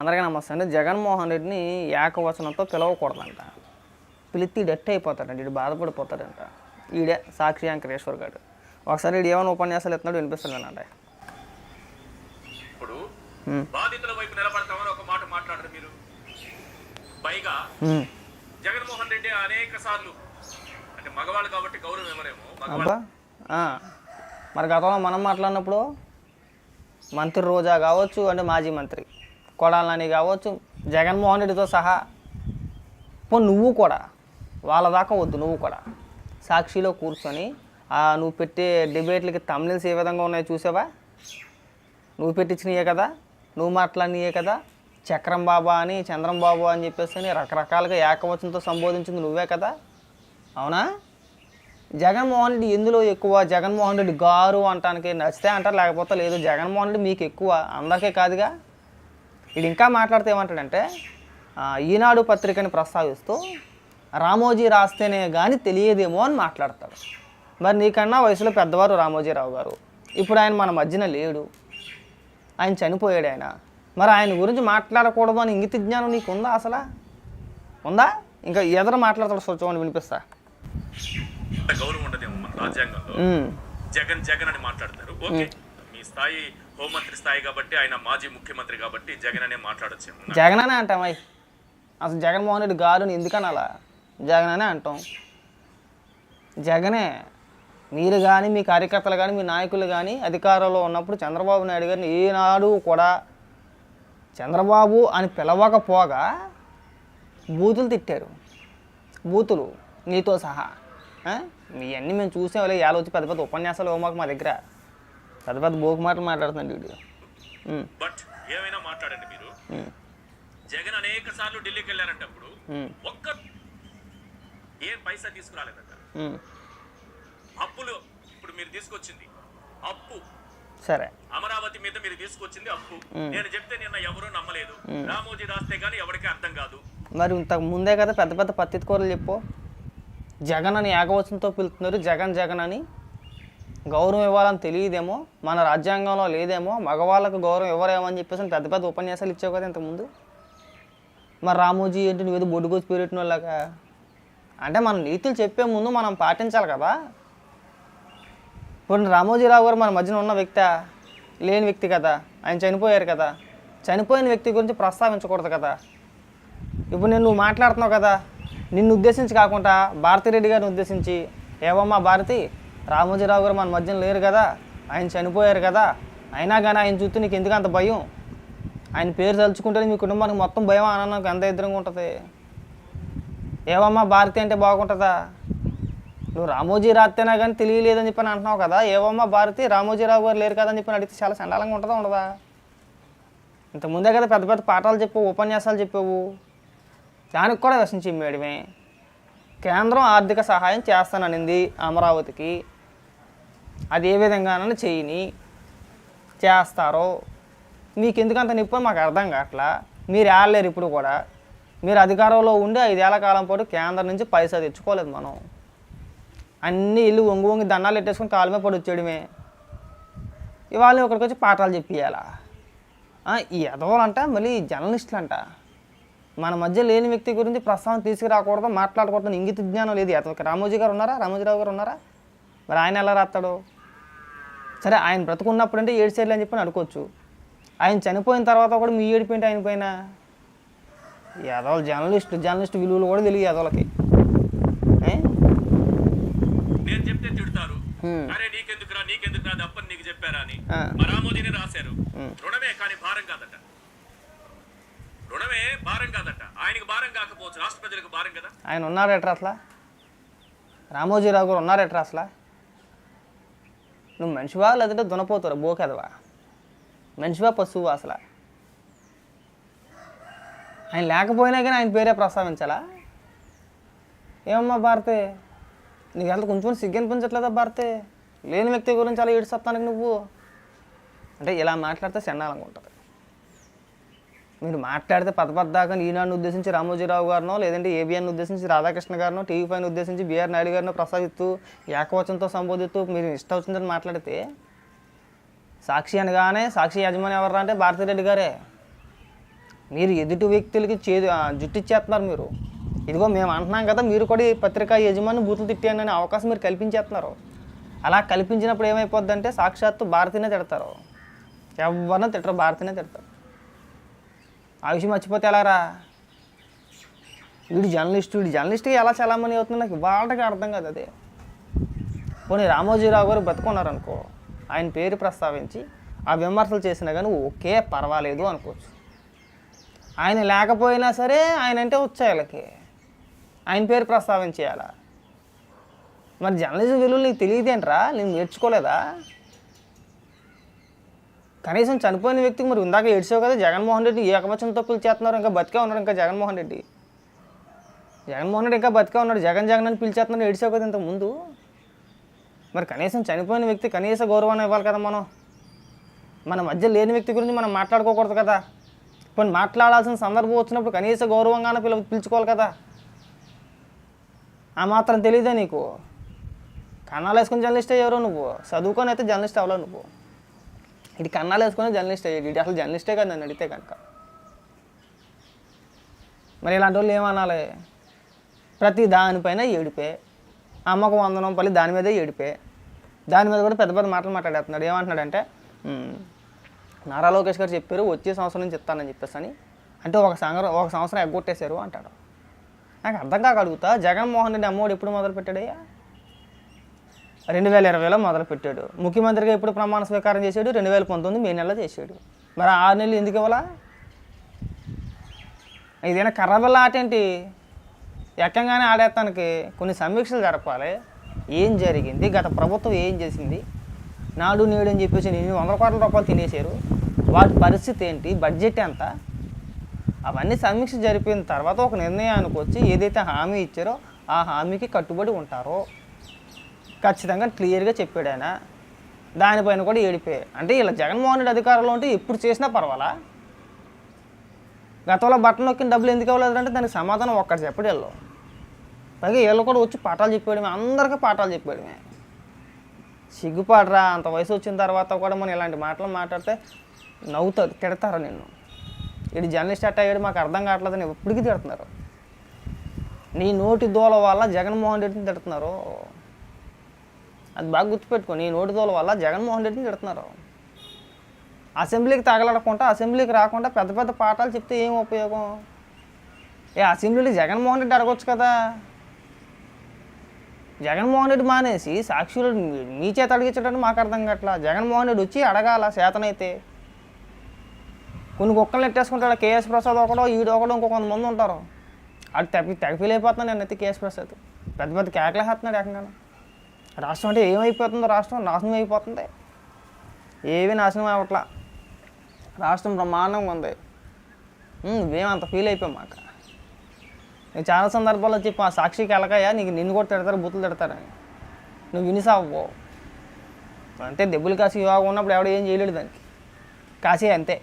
అందరికీ నమస్తే అండి. జగన్మోహన్ రెడ్డిని ఏకవచనంతో పిలవకూడదంట. పిలిచి డెట్ అయిపోతాడంట, వీడు బాధపడిపోతాడంట. ఈడే సాక్షి వెంకటేశ్వర్ గారు. ఒకసారి వీడు ఏమైనా ఉపన్యాసాలు ఎత్తున్నాడు వినిపిస్తుందండి. ఇప్పుడు బాధితుల వైపు నిలబడతామని ఒక మాట మాట్లాడారు మీరు. పైగా జగన్మోహన్ రెడ్డి అనేక సార్లు అంటే మగవాళ్ళు కాబట్టి గౌరవం ఇవ్వరేమో. మరి గతంలో మనం మాట్లాడినప్పుడు మంత్రి రోజా కావచ్చు, అంటే మాజీ మంత్రి కొడాలని కావచ్చు, జగన్మోహన్ రెడ్డితో సహా నువ్వు కూడా వాళ్ళ దాకా వద్దు, నువ్వు కూడా సాక్షిలో కూర్చొని నువ్వు పెట్టే డిబేట్లకి తమిళన్స్ ఏ విధంగా ఉన్నాయో చూసావా? నువ్వు పెట్టించినయే కదా, నువ్వు మాట్లాడినయే కదా. చక్రం బాబా అని, చంద్రం బాబు అని చెప్పేసి రకరకాలుగా ఏకవచనంతో సంబోధించింది నువ్వే కదా, అవునా? జగన్మోహన్ రెడ్డి ఎందులో ఎక్కువ? జగన్మోహన్ రెడ్డి గారు అంటానికి నచ్చితే అంటారు, లేకపోతే లేదు. జగన్మోహన్ రెడ్డి మీకు ఎక్కువ, అందరికీ కాదుగా. ఇది ఇంకా మాట్లాడితే ఏమంటాడంటే, ఈనాడు పత్రికని ప్రస్తావిస్తూ రామోజీ రాస్తేనే కానీ తెలియదేమో అని మాట్లాడతాడు. మరి నీకన్నా వయసులో పెద్దవారు రామోజీరావు గారు. ఇప్పుడు ఆయన మన మధ్యన లేడు, ఆయన చనిపోయాడు. ఆయన మరి ఆయన గురించి మాట్లాడకూడదు అని ఇంగిత జ్ఞానం నీకు ఉందా? అసలు ఉందా? ఇంకా ఎదురు మాట్లాడతాడు, చూడండి, వినిపిస్తా. గౌరవం ఉండదేమో మన రాజ్యాంగంలో. జగన్ జగన్ అని మాట్లాడతారు. ఓకే, మీ స్థాయి హోంమంత్రి స్థాయి కాబట్టి, ఆయన మాజీ ముఖ్యమంత్రి కాబట్టి జగన్ అనే మాట్లాడొచ్చేమో. జగన్ అనే అంటాం. అసలు జగన్మోహన్ రెడ్డి గారుని ఎందుకని అలా జగన్ అనే అంటాం. జగనే. మీరు కానీ, మీ కార్యకర్తలు కానీ, మీ నాయకులు కానీ అధికారంలో ఉన్నప్పుడు చంద్రబాబు నాయుడు గారిని ఏనాడు కూడా చంద్రబాబు అని పిలవకపోగా బూతులు తిట్టారు. బూతులు నీతో సహా. ఇవన్నీ మేము చూసేవాళ్ళే. ఇవాళ వచ్చి పెద్ద పెద్ద ఉపన్యాసాలు ఇవ్వమాకు మా దగ్గర. పెద్ద పెద్ద బోకు మాటలు మాట్లాడుతున్నాడు వీడియో. బట్ ఏమైనా మాట్లాడండి మీరు. జగన్ అనేక సార్లు ఢిల్లీకి వెళ్ళారంటప్పుడు ఒక్క ఏం పైసా తీసుకురాలేదట. అప్పులు ఇప్పుడు మీరు తీసుకొచ్చింది అప్పు. సరే, అమరావతి మీద మీరు తీసుకొచ్చింది అప్పు. నేను చెప్తే నిన్న ఎవరూ నమ్మలేదు. రామోజీ రాస్తే గానీ ఎవరికీ అర్థం కాదు. మరి ఇంతకు ముందే కదా పెద్ద పెద్ద పత్తి కూరలు చెప్పు. జగన్ అని ఏకవచనంతో పిలుస్తున్నారు. జగన్ జగన్ అని గౌరవం ఇవ్వాలని తెలియదేమో, మన రాజ్యాంగంలో లేదేమో, మగవాళ్ళకు గౌరవం ఇవ్వరేమో అని చెప్పేసి పెద్ద పెద్ద ఉపన్యాసాలు ఇచ్చావు కదా ఇంతకుముందు. మరి రామోజీ ఏంటి నువ్వేదో బొడ్డుగోసి పెరిగిన వాళ్ళగా? అంటే మన నీతులు చెప్పే ముందు మనం పాటించాలి కదా. ఇప్పుడు రామోజీరావు గారు మన మధ్యన ఉన్న వ్యక్తి, లేని వ్యక్తి కదా. ఆయన చనిపోయారు కదా. చనిపోయిన వ్యక్తి గురించి ప్రస్తావించకూడదు కదా. ఇప్పుడు నువ్వు మాట్లాడుతున్నావు కదా, నిన్ను ఉద్దేశించి కాకుండా భారతిరెడ్డి గారిని ఉద్దేశించి, ఏవమ్మా భారతి, రామోజీరావు గారు మన మధ్యన లేరు కదా, ఆయన చనిపోయారు కదా, అయినా కానీ ఆయన చూస్తే నీకు ఎందుకు అంత భయం? ఆయన పేరు తలుచుకుంటే మీ కుటుంబానికి మొత్తం భయం ఆనందం ఎంత ఇద్దరంగా ఉంటుంది. ఏవమ్మా భారతి అంటే బాగుంటుందా? నువ్వు రామోజీ రాస్తేనా కానీ తెలియలేదని చెప్పని అంటున్నావు కదా. ఏవమ్మా భారతి, రామోజీరావు గారు లేరు కదా అని చెప్పని అడిగితే చాలా చండాలంగా ఉంటుందా ఉండదా? ఇంతకుముందే కదా పెద్ద పెద్ద పాఠాలు చెప్పావు, ఉపన్యాసాలు చెప్పావు. దానికి కూడా విషయం చిమ్మేయడమే. కేంద్రం ఆర్థిక సహాయం చేస్తాననింది అమరావతికి. అది ఏ విధంగానైనా చేయని చేస్తారో మీకు ఎందుకంత నిప్పు మాకు అర్థం కావట్లా. మీరు ఏడలేరు ఇప్పుడు కూడా. మీరు అధికారంలో ఉండి 5 ఏళ్ల కాలం పాటు కేంద్రం నుంచి పైసా తెచ్చుకోలేదు. మనం అన్నీ ఇల్లు వంగి వంగి దండాలు పెట్టేసుకుని కాలమే పడి వచ్చేయడమే. ఇవాళ ఒకరికి వచ్చి పాఠాలు చెప్పియాలా? ఈ ఎదవాలంట, మళ్ళీ జర్నలిస్టులు అంట. మన మధ్య లేని వ్యక్తి గురించి ప్రస్తావన తీసుకురాకూడదు, మాట్లాడకూడదు ఇంగిత జ్ఞానం లేదు. అతనికి రామోజీ గారు ఉన్నారా? రామోజీరావు గారు ఉన్నారా? మరి ఆయన ఎలా రాస్తాడు? సరే, ఆయన బ్రతుకున్నప్పుడు అంటే ఏడ్చేయాలి అని చెప్పి అనుకోవచ్చు. ఆయన చనిపోయిన తర్వాత కూడా మీ ఏడిపోయింటే ఆయన పైన ఎదవలు జర్నలిస్టు విలువలు కూడా తెలియదు ఎదవలకి. నేను చెప్తే తిడతారు, అరే నీకెందుకురా నీకెందుకురా తప్పని నీకు చెప్పారా అని. రామోజీని రాశారు. రుణమే కానీ భారం కాదట. రుణమే భారం కాదట. ఆయనకు భారం కాకపోవచ్చు, రాష్ట్ర ప్రజలకు భారం కదా. ఆయన ఉన్నారెట్రా అసలు? రామోజీరావు గారు ఉన్నారెట్రా అసలు? నువ్వు మనిషివా లేదంటే దునపోతారా? బోకెదవా? మనిషివా పశువా? అసలు ఆయన లేకపోయినా కానీ ఆయన పేరే ప్రస్తావించాలా? ఏమమ్మా భారతి, నీకు ఎంత కొంచెం సిగ్గు అనిపించట్లేదా భారతి? లేని వ్యక్తి గురించి అలా ఏడుస్తానికి నువ్వు అంటే ఇలా మాట్లాడితే చండాలంగా ఉంటుంది. మీరు మాట్లాడితే పదపద్దాకా ఈనాడుని ఉద్దేశించి రామోజీరావు గారినో, లేదంటే ఏబిఎన్ ఉద్దేశించి రాధాకృష్ణ గారినో, టీవీ5 ఉద్దేశించి బిఆర్ నాయుడు గారినో ప్రస్తావిస్తూ ఏకవచనంతో సంబోధిస్తూ మీరు ఇష్టం వచ్చిందని మాట్లాడితే, సాక్షి అనగానే సాక్షి యజమాని ఎవరు అంటే భారతిరెడ్డి గారే. మీరు ఎదుటి వ్యక్తులకి జుట్టు ఇచ్చేస్తున్నారు మీరు. ఇదిగో మేము అంటున్నాం కదా, మీరు కూడా ఈ పత్రికా యజమాని బూతులు తిట్టానని అవకాశం మీరు కల్పించేస్తున్నారు. అలా కల్పించినప్పుడు ఏమైపోద్ది అంటే సాక్షాత్తు భారతీనే తిడతారు. ఎవరినో తిట్టరు, భారతీనే తిడతారు. ఆ విషయం మర్చిపోతే ఎలారా? వీడు జర్నలిస్ట్కి ఎలా చలామణి అవుతుంది నాకు వాళ్ళకి అర్థం కాదు. అదే పోనీ రామోజీరావు గారు బతుకున్నారనుకో, ఆయన పేరు ప్రస్తావించి ఆ విమర్శలు చేసినా కానీ ఓకే పర్వాలేదు అనుకోవచ్చు. ఆయన లేకపోయినా సరే ఆయన అంటే వచ్చేయాలకి ఆయన పేరు ప్రస్తావించేయాలా? మరి జర్నలిజం విలువలు నీకు తెలియదేంట్రా? నేను నేర్చుకోలేదా? కనీసం చనిపోయిన వ్యక్తికి మరి ఇందాక ఏడ్చావు కదా, జగన్మోహన్ రెడ్డి ఏకవచన తప్పులు చేస్తున్నారు, ఇంకా బతికే ఉన్నాడు. ఇంకా జగన్మోహన్ రెడ్డి ఇంకా బతికే ఉన్నాడు. జగన్ అని పిలిచేస్తున్నాడు, ఏడ్చావు కదా ఇంతకుముందు. మరి కనీసం చనిపోయిన వ్యక్తి కనీస గౌరవాన్ని ఇవ్వాలి కదా. మన మధ్య లేని వ్యక్తి గురించి మనం మాట్లాడుకోకూడదు కదా. కొన్ని మాట్లాడాల్సిన సందర్భం వచ్చినప్పుడు కనీస గౌరవంగానే పిలుచుకోవాలి కదా. ఆ మాత్రం తెలియదా నీకు? కన్నాలు వేసుకుని జర్నలిస్ట్ అయ్యారు నువ్వు, చదువుకొని అయితే జర్నలిస్ట్ అవ్వలేవు నువ్వు. ఇది కన్నాలు వేసుకొని జర్నలిస్ట్ అయ్యాడు, ఇది అసలు జర్నలిస్టే కదా నన్ను అడిగితే కనుక. మరి ఇలాంటి వాళ్ళు ఏమనాలి? ప్రతి దానిపైన ఏడిపే, అమ్మకు వందనం పల్లి దాని మీదే ఏడిపే, దాని మీద కూడా పెద్ద పెద్ద మాటలు మాట్లాడేస్తున్నాడు. ఏమంటున్నాడంటే నారా లోకేష్ గారు చెప్పారు వచ్చే సంవత్సరం నుంచి ఇస్తానని చెప్పేసి అని, అంటే ఒక సంవత్సరం ఎగ్గొట్టేశారు అంటాడు. నాకు అర్థం కాక అడుగుతా, జగన్మోహన్ రెడ్డి అమ్మఒడి ఎప్పుడు మొదలు పెట్టాడయ్యా? 2020లో మొదలు పెట్టాడు. ముఖ్యమంత్రిగా ఎప్పుడు ప్రమాణ స్వీకారం చేశాడు? 2019 మే నెలలో చేశాడు. మరి 6 నెలలు ఎందుకు ఇవ్వాలా? ఇదైనా కర్రబెల్ల ఆట ఏంటి? ఎక్కంగానే ఆడేస్తానికి కొన్ని సమీక్షలు జరపాలి. ఏం జరిగింది, గత ప్రభుత్వం ఏం చేసింది, నాడు నేడు అని చెప్పేసి 100 కోట్ల రూపాయలు తినేశారు, వాటి పరిస్థితి ఏంటి, బడ్జెట్ ఎంత, అవన్నీ సమీక్ష జరిపిన తర్వాత ఒక నిర్ణయానికి వచ్చి ఏదైతే హామీ ఇచ్చారో ఆ హామీకి కట్టుబడి ఉంటారో ఖచ్చితంగా క్లియర్గా చెప్పాడు ఆయన. దానిపైన కూడా ఏడిపోయాయి. అంటే ఇలా జగన్మోహన్ రెడ్డి అధికారంలో ఉంటే ఎప్పుడు చేసినా పర్వాలా? గతంలో బట్టలు నొక్కిన డబ్బులు ఎందుకు ఇవ్వలేదు అంటే దానికి సమాధానం ఒక్కటి చెప్పాడు వీళ్ళు. పైగా వీళ్ళు కూడా వచ్చి పాఠాలు చెప్పేయడమే, అందరికీ పాఠాలు చెప్పేయడమే. సిగ్గుపాడరా, అంత వయసు వచ్చిన తర్వాత కూడా మనం ఇలాంటి మాటలు మాట్లాడితే నవ్వుతారు, తిడతారు నిన్ను. ఇది జర్నలిస్ట్ అట్ట అయ్యాడు మాకు అర్థం కావట్లేదని ఎప్పటికీ తిడుతున్నారు. నీ నోటి దూల వల్ల జగన్మోహన్ రెడ్డిని తిడుతున్నారు. అది బాగా గుర్తుపెట్టుకో, నీ నోటి దూల వల్ల జగన్మోహన్ రెడ్డిని తిడుతున్నారు. అసెంబ్లీకి తగలడకుండా, అసెంబ్లీకి రాకుండా పెద్ద పెద్ద పాఠాలు చెప్తే ఏం ఉపయోగం? అసెంబ్లీలో జగన్మోహన్ రెడ్డి అడగొచ్చు కదా. జగన్మోహన్ రెడ్డి మానేసి సాక్షులు మీ చేత అడిగించడానికి మాకు అర్థం కావట్లా. జగన్మోహన్ రెడ్డి వచ్చి అడగాల చేతనైతే. కొన్ని కుక్కలు నెట్టేసుకుంటాడు. కేఎస్ ప్రసాద్ ఒకడో ఈడొకడో ఇంకో కొంతమంది ఉంటారు. అది తెగఫీల్ అయిపోతున్నాను నేనైతే. కేఎస్ ప్రసాద్ పెద్ద పెద్ద కేకలేస్తున్నాడు ఏకంగా. రాష్ట్రం అంటే ఏమైపోతుందో, రాష్ట్రం నాశనం అయిపోతుంది. ఏవి నాశనం అవ్వట్లా, రాష్ట్రం బ్రహ్మాండంగా ఉంది. నువ్వేమంత ఫీల్ అయిపోయావు మాట. నేను చాలా సందర్భాల్లో చెప్పి ఆ సాక్షికి ఎలకయ్యా నిన్ను కూడా తిడతారు, బూతులు తిడతారని. నువ్వు వినిసావు అంటే దెబ్బలు కాసి యోగా ఉన్నప్పుడు ఎవడో ఏం చేయలేడు దానికి. కాసే అంతే.